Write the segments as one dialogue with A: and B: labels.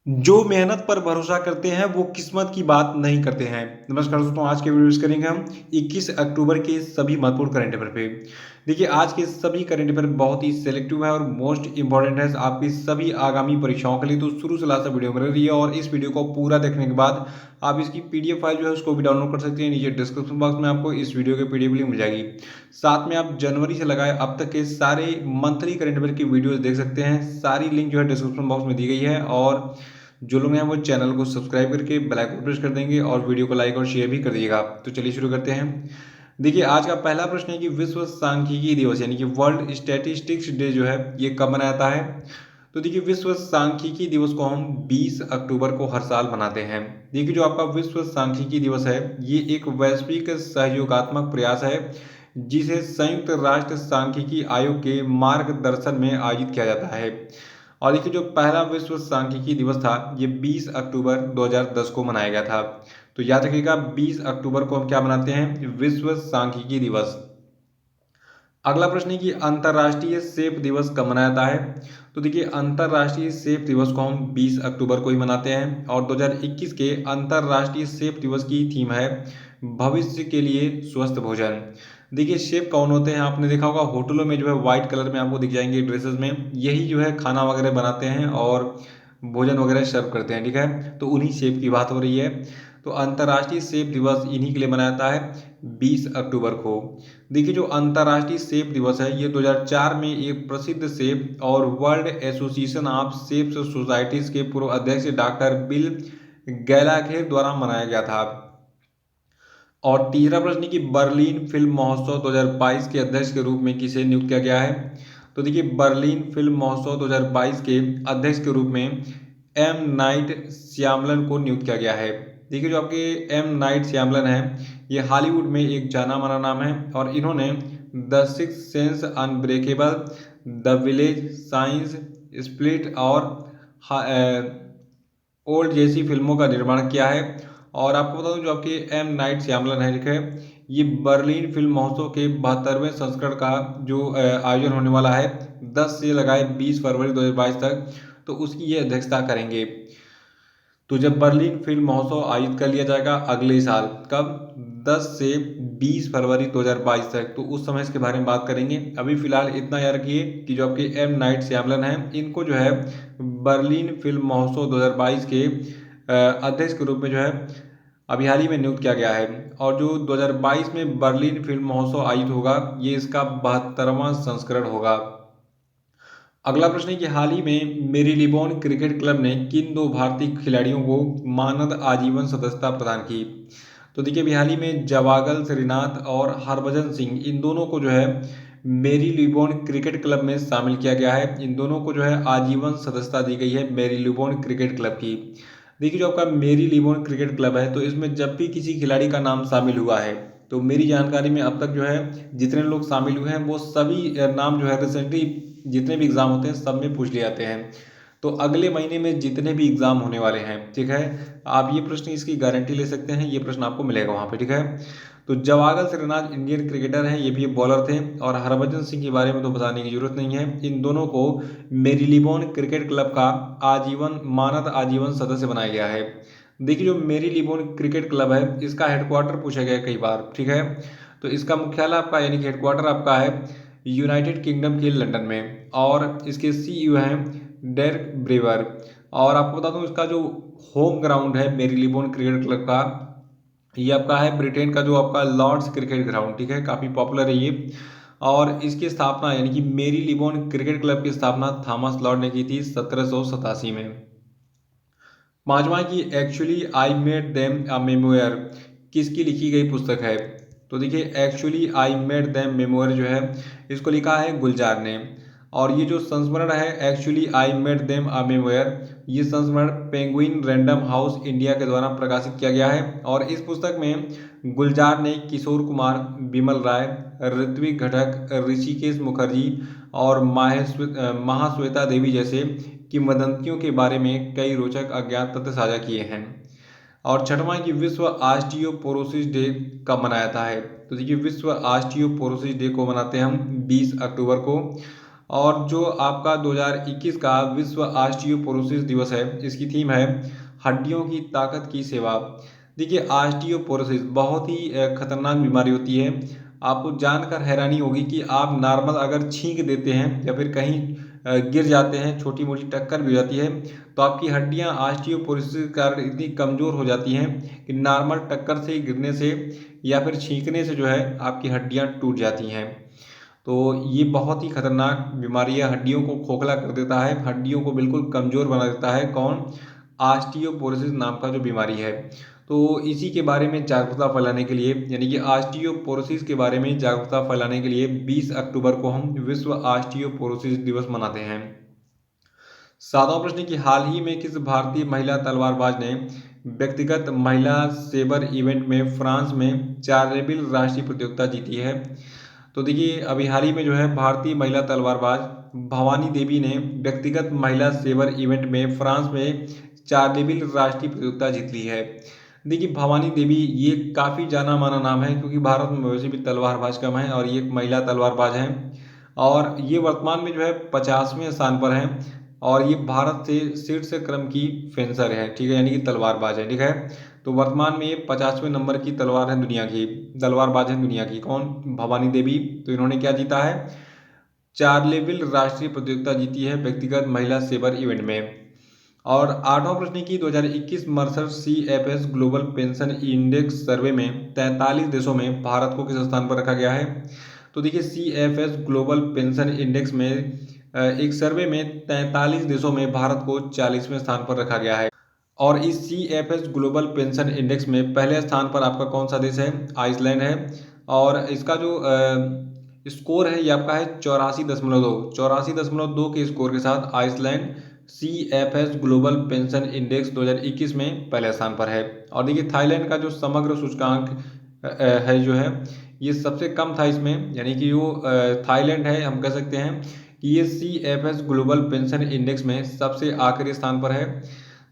A: जो मेहनत पर भरोसा करते हैं वो किस्मत की बात नहीं करते हैं। नमस्कार दोस्तों, आज के वीडियो करेंगे हम 21 अक्टूबर के सभी महत्वपूर्ण करंट अफेयर पे। देखिए, आज के सभी करंट अफेयर बहुत ही सिलेक्टिव है और मोस्ट इंपॉर्टेंट है आपकी सभी आगामी परीक्षाओं के लिए। तो शुरू से लास्ट तक वीडियो बने रहिए और इस वीडियो को पूरा देखने के बाद आप इसकी पीडीएफ फाइल जो है उसको भी डाउनलोड कर सकते हैं। नीचे डिस्क्रिप्शन बॉक्स में आपको इस वीडियो के पीडीएफ लिंक मिल जाएगी। साथ में आप जनवरी से लगाए अब तक के सारे मंथली करंट अफेयर की वीडियोज देख सकते हैं। सारी लिंक जो है डिस्क्रिप्शन बॉक्स में दी गई है और जो लोग हैं वो चैनल को सब्सक्राइब करके बेल आइकन प्रेस कर देंगे और वीडियो को लाइक और शेयर भी कर दीजिएगा। तो चलिए शुरू करते हैं। देखिए, आज का पहला प्रश्न है कि विश्व सांख्यिकी दिवस यानी कि वर्ल्ड स्टैटिस्टिक्स डे जो है ये कब मनाया जाता है। तो देखिए, विश्व सांख्यिकी दिवस को हम 20 अक्टूबर को हर साल मनाते हैं। देखिए, जो आपका विश्व सांख्यिकी दिवस है ये एक वैश्विक सहयोगात्मक प्रयास है जिसे संयुक्त राष्ट्र सांख्यिकी आयोग के मार्गदर्शन में आयोजित किया जाता है। और देखिए, जो पहला विश्व सांख्यिकी दिवस था ये 20 अक्टूबर 2010 को मनाया गया था। तो याद रखिएगा, 20 अक्टूबर को हम क्या मनाते हैं, विश्व सांख्यिकी दिवस। अगला प्रश्न है कि अंतर्राष्ट्रीय सेब दिवस कब मनाया जाता है। तो देखिए, अंतर्राष्ट्रीय सेब दिवस को हम 20 अक्टूबर को ही मनाते हैं और 2021 के अंतर्राष्ट्रीय सेब दिवस की थीम है भविष्य के लिए स्वस्थ भोजन। देखिए, शेफ कौन होते हैं, आपने देखा होगा होटलों में जो है व्हाइट कलर में आपको दिख जाएंगे ड्रेसेस में, यही जो है खाना वगैरह बनाते हैं और भोजन वगैरह सर्व करते हैं। ठीक है, तो उन्हीं शेफ की बात हो रही है। तो अंतर्राष्ट्रीय सेब दिवस इन्हीं के लिए मनाया जाता है 20 अक्टूबर को। देखिए, जो अंतर्राष्ट्रीय सेब दिवस है ये 2004 में एक प्रसिद्ध सेब और वर्ल्ड एसोसिएशन ऑफ सेब्स सोसाइटीज के पूर्व अध्यक्ष डॉक्टर बिल गैलाघेर द्वारा मनाया गया था। और तीसरा प्रश्न कि बर्लिन फिल्म महोत्सव 2022 के अध्यक्ष के रूप में किसे नियुक्त किया गया है। तो देखिए, बर्लिन फिल्म महोत्सव 2022 के अध्यक्ष के रूप में एम नाइट श्यामलन को नियुक्त किया गया है। देखिए, जो आपके एम नाइट श्यामलन है ये हॉलीवुड में एक जाना माना नाम है और इन्होंने the six sense, unbreakable, the village, science, split और ओल्ड जैसी फिल्मों का निर्माण किया है। और आपको बता दूं, जो आपके एम नाइट श्यामलन है ठीक है, ये बर्लिन फिल्म महोत्सव के 72वें संस्करण का जो आयोजन होने वाला है 10 से लगाए 20 फरवरी 2022 तक, तो उसकी ये अध्यक्षता करेंगे। तो जब बर्लिन फिल्म महोत्सव आयोजित कर लिया जाएगा अगले साल, कब, 10 से 20 फरवरी 2022 तक, तो उस समय इसके बारे में बात करेंगे। अभी फिलहाल इतना याद रखिए कि जो आपके एम नाइट श्यामलन हैं इनको जो है बर्लिन फिल्म महोत्सव 2022 के अध्यक्ष के रूप में जो है अभी हाल ही में नियुक्त किया गया है। और जो 2022 में बर्लिन फिल्म महोत्सव आयोजित होगा ये इसका 72वां संस्करण होगा। अगला प्रश्न है कि हाल ही में मेरीलिबोन क्रिकेट क्लब ने किन दो भारतीय खिलाड़ियों को मानद आजीवन सदस्यता प्रदान की। तो देखिए, अभी हाल ही में जवागल श्रीनाथ और हरभजन सिंह इन दोनों को जो है मेरीलिबोन क्रिकेट क्लब में शामिल किया गया है। इन दोनों को जो है आजीवन सदस्यता दी गई है मेरीलिबोन क्रिकेट क्लब की। देखिए, जो आपका मेरीलिबोन क्रिकेट क्लब है तो इसमें जब भी किसी खिलाड़ी का नाम शामिल हुआ है तो मेरी जानकारी में अब तक जो है जितने लोग शामिल हुए हैं वो सभी नाम जो है रिसेंटली जितने भी एग्ज़ाम होते हैं सब में पूछ लिए जाते हैं। तो अगले महीने में जितने भी एग्ज़ाम होने वाले हैं ठीक है, आप ये प्रश्न इसकी गारंटी ले सकते हैं, ये प्रश्न आपको मिलेगा वहाँ पे। ठीक है, तो जवागल श्रीनाथ इंडियन क्रिकेटर हैं, ये भी बॉलर थे। और हरभजन सिंह के बारे में तो बताने की जरूरत नहीं है, इन दोनों को मेरीलिबोन क्रिकेट क्लब का आजीवन मानद आजीवन सदस्य बनाया गया है। देखिए, जो मेरीलिबोन क्रिकेट क्लब है इसका हेडक्वार्टर पूछा गया कई बार। ठीक है, तो इसका मुख्यालय आपका यानी कि हेडक्वार्टर आपका है यूनाइटेड किंगडम के लंदन में और इसके सीईओ हैं डेरेक ब्रेवर। और आपको बता दूं इसका जो होम ग्राउंड है मेरीलिबोन क्रिकेट क्लब का ये आपका है ब्रिटेन का जो आपका लॉर्ड्स क्रिकेट ग्राउंड। ठीक है, काफ़ी पॉपुलर है ये। और इसकी स्थापना यानी कि मेरीलिबोन क्रिकेट क्लब की स्थापना थॉमस लॉर्ड ने की थी 1787 में। पांचवा की actually I made them a memoir किसकी लिखी गई पुस्तक है। तो देखिए, actually I made them memoir जो है इसको लिखा है गुलजार ने। और ये जो संस्मरण है actually I made them a memoir, ये संस्मरण पेंगुइन रैंडम हाउस इंडिया के द्वारा प्रकाशित किया गया है। और इस पुस्तक में गुलजार ने किशोर कुमार, बिमल राय, ऋत्विक घटक, ऋषिकेश मुखर्जी और महाश्वेता देवी जैसे किंवदंतियों के बारे में कई रोचक अज्ञात तथ्य साझा किए हैं। और छठवां कि विश्व ऑस्टियोपोरोसिस डे कब मनाया जाता है। तो देखिए, विश्व ऑस्टियोपोरोसिस डे को मनाते हैं हम 20 अक्टूबर को। और जो आपका 2021 का विश्व ऑस्टियोपोरोसिस दिवस है, इसकी थीम है हड्डियों की ताकत की सेवा। देखिए ऑस्टियोपोरोसिस बहुत ही खतरनाक बीमारी होती है। आपको जानकर हैरानी होगी कि आप नॉर्मल अगर छींक देते हैं या फिर कहीं गिर जाते हैं, छोटी मोटी टक्कर भी हो जाती है, तो आपकी हड्डियां ऑस्टियोपोरोसिस के कारण इतनी कमज़ोर हो जाती हैं कि नॉर्मल टक्कर से, गिरने से या फिर छींकने से जो है आपकी हड्डियां टूट जाती हैं। तो ये बहुत ही खतरनाक बीमारी है, हड्डियों को खोखला कर देता है, हड्डियों को बिल्कुल कमज़ोर बना देता है। कौन? ऑस्टियोपोरोसिस नाम का जो बीमारी है। तो इसी के बारे में जागरूकता फैलाने के लिए, यानी कि ऑस्टियोपोरोसिस के बारे में जागरूकता फैलाने के लिए 20 अक्टूबर को हम विश्व ऑस्टियोपोरोसिस दिवस मनाते हैं। सातवां प्रश्न कि हाल ही में किस भारतीय महिला तलवारबाज ने व्यक्तिगत महिला सेबर इवेंट में फ्रांस में चारलेबिल राष्ट्रीय प्रतियोगिता जीती है? तो देखिए अभी हाल ही में जो है भारतीय महिला तलवारबाज भवानी देवी ने व्यक्तिगत महिला सेबर इवेंट में फ्रांस में चारलेबिल राष्ट्रीय प्रतियोगिता जीत ली है। देखिए भवानी देवी ये काफ़ी जाना माना नाम है, क्योंकि भारत में वैसे भी तलवारबाज कम है और ये एक महिला तलवारबाज हैं और ये वर्तमान में जो है 50वें स्थान पर हैं और ये भारत से शीर्ष क्रम की फेंसर है, ठीक है, यानी कि तलवारबाज है, ठीक है। तो वर्तमान में ये 50वें नंबर की तलवार है दुनिया की, तलवारबाज है दुनिया की। कौन? भवानी देवी। तो इन्होंने क्या जीता है? चारलेबिल राष्ट्रीय प्रतियोगिता जीती है व्यक्तिगत महिला सेबर इवेंट में। और आठवां प्रश्न की 2021 Mercer CFS global pension index survey में 43 देशों में भारत को किस स्थान पर रखा गया है? तो देखिए CFS ग्लोबल पेंशन इंडेक्स में एक सर्वे में 43 देशों में भारत को 40वें स्थान पर रखा गया है। और इस CFS ग्लोबल पेंशन इंडेक्स में पहले स्थान पर आपका कौन सा देश है? आइसलैंड है। और इसका जो स्कोर है ये आपका है 84.2 के स्कोर के साथ Iceland CFS global pension index 2021 में पहले स्थान पर है। और देखिए थाईलैंड का जो समग्र सूचकांक है जो है ये सबसे कम था इसमें, यानी कि वो थाईलैंड है, हम कह सकते हैं कि ये CFS ग्लोबल पेंशन इंडेक्स में सबसे आखिरी स्थान पर है।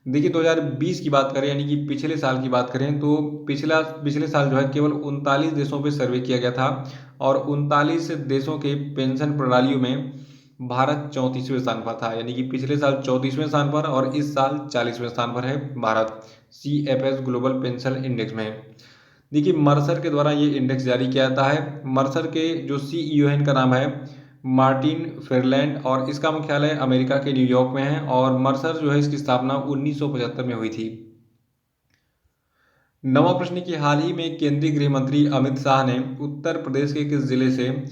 A: देखिए 2020 की बात करें, यानी कि पिछले साल की बात करें, तो पिछले साल जो है केवल 39 देशों पे सर्वे किया गया था और 39 देशों के पेंशन प्रणालियों में भारत 34वें स्थान पर था, यानी कि पिछले साल 34वें स्थान पर और इस साल 40वें स्थान पर है Bharat CFS global pension index में। देखिए मर्सर के द्वारा ये इंडेक्स जारी किया जाता है। मर्सर के जो CEO हैं इनका नाम है मार्टिन फेरलैंड और इसका मुख्यालय अमेरिका के न्यूयॉर्क में है और मर्सर जो है इसकी स्थापना 1975 में हुई थी। नवा प्रश्न की हाल ही में केंद्रीय गृह मंत्री अमित शाह ने उत्तर प्रदेश के किस जिले से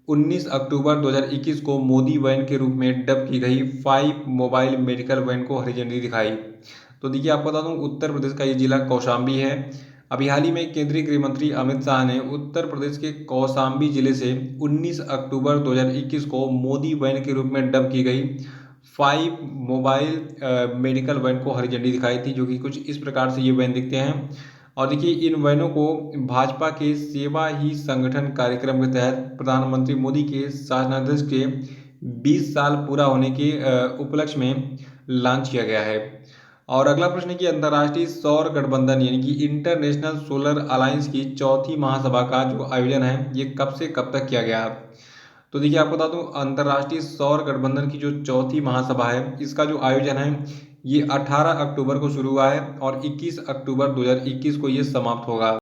A: 19 अक्टूबर 2021 को मोदी वैन के रूप में डब की गई 5 मोबाइल मेडिकल वैन को हरी झंडी दिखाई? तो देखिए आपको बता दूं उत्तर प्रदेश का ये जिला कौशाम्बी है। अभी हाल ही में केंद्रीय गृह मंत्री अमित शाह ने उत्तर प्रदेश के कौशाम्बी जिले से 19 अक्टूबर 2021 को मोदी वैन के रूप में डब की गई 5 मोबाइल मेडिकल वैन को हरी झंडी दिखाई थी, जो कि कुछ इस प्रकार से ये वैन दिखते हैं। और देखिए इन वैनों को भाजपा के सेवा ही संगठन कार्यक्रम के तहत प्रधानमंत्री मोदी के शासनादेश के 20 साल पूरा होने के उपलक्ष्य में लॉन्च किया गया है। और अगला प्रश्न है कि अंतर्राष्ट्रीय सौर गठबंधन यानी कि इंटरनेशनल सोलर अलायंस की चौथी महासभा का जो आयोजन है ये कब से कब तक किया गया? तो देखिए आपको बता दूं अंतर्राष्ट्रीय सौर गठबंधन की जो चौथी महासभा है इसका जो आयोजन है ये 18 अक्टूबर को शुरू हुआ है और 21 अक्टूबर 2021 को ये समाप्त होगा।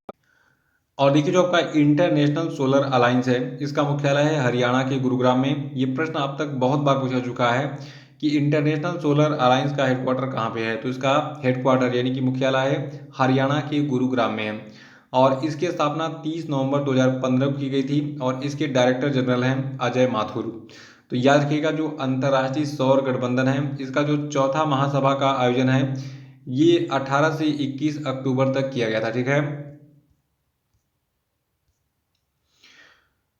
A: और देखिए जो आपका इंटरनेशनल सोलर अलायंस है इसका मुख्यालय है हरियाणा के गुरुग्राम में। ये प्रश्न अब तक बहुत बार पूछा चुका है कि इंटरनेशनल सोलर अलायंस का हेडक्वार्टर कहाँ पे है, तो इसका हेडक्वार्टर यानी कि मुख्यालय है हरियाणा के गुरुग्राम में है और इसकी स्थापना 30 नवंबर 2015 को की गई थी और इसके डायरेक्टर जनरल हैं अजय माथुर। तो याद रखिएगा जो अंतर्राष्ट्रीय सौर गठबंधन है इसका जो चौथा महासभा का आयोजन है ये 18 से 21 अक्टूबर तक किया गया था, ठीक है।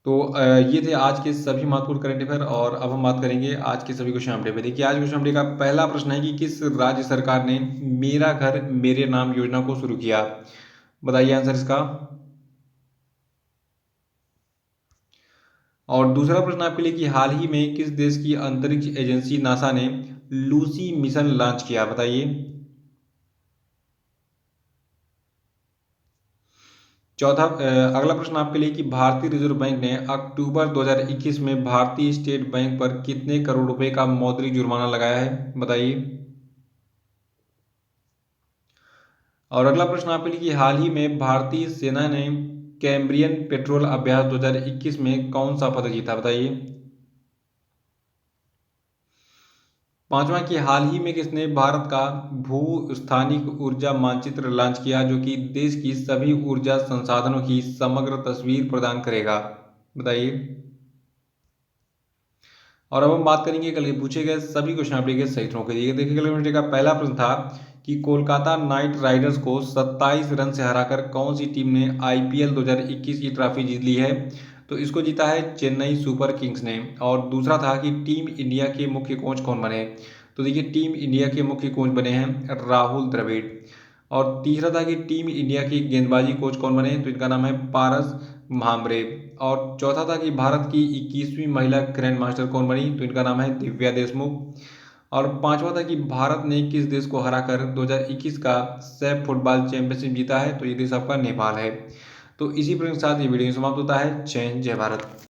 A: तो ये थे आज के सभी महत्वपूर्ण करंट अफेयर और अब हम बात करेंगे आज के सभी क्वेश्चन अपडेट पे। देखिए आज क्वेश्चन अपडेट का पहला प्रश्न है कि किस राज्य सरकार ने मेरा घर मेरे नाम योजना को शुरू किया? बताइए आंसर इसका। और दूसरा प्रश्न आपके लिए कि हाल ही में किस देश की अंतरिक्ष एजेंसी नासा ने लूसी मिशन लॉन्च किया? बताइए। अगला प्रश्न आपके लिए कि भारतीय रिजर्व बैंक ने अक्टूबर 2021 में भारतीय स्टेट बैंक पर कितने करोड़ रुपए का मौद्रिक जुर्माना लगाया है, बताइए। और अगला प्रश्न आपके लिए कि हाल ही में भारतीय सेना ने कैम्ब्रियन पेट्रोल अभ्यास 2021 में कौन सा पदक जीता, बताइए। पांचवा कि हाल ही में किसने भारत का भू स्थानिक ऊर्जा मानचित्र लॉन्च किया, जो कि देश की सभी ऊर्जा संसाधनों की समग्र तस्वीर प्रदान करेगा, बताइए। और अब हम बात करेंगे कल के पूछे गए सभी क्वेश्चन आपके के सही उत्तरों के लिए। देखिए कल घंटे का पहला प्रश्न था कि कोलकाता नाइट राइडर्स को 27 रन से हराकर कौन सी टीम ने आईपीएल 2021 की ट्रॉफी जीत ली है, तो इसको जीता है चेन्नई सुपर किंग्स ने। और दूसरा था कि टीम इंडिया के मुख्य कोच कौन बने, तो देखिए टीम इंडिया के मुख्य कोच बने हैं राहुल द्रविड़। और तीसरा था कि टीम इंडिया की गेंदबाजी कोच कौन बने, तो इनका नाम है पारस म्हात्रे। और चौथा था कि भारत की 21वीं महिला ग्रैंड मास्टर कौन बनी, तो इनका नाम है दिव्या देशमुख। और पांचवा था कि भारत ने किस देश को हराकर 2021 का सैफ फुटबॉल चैंपियनशिप जीता है, तो ये देश आपका नेपाल है। तो इसी प्रकार के साथ ये वीडियो समाप्त होता है। जय हिंद, जय भारत।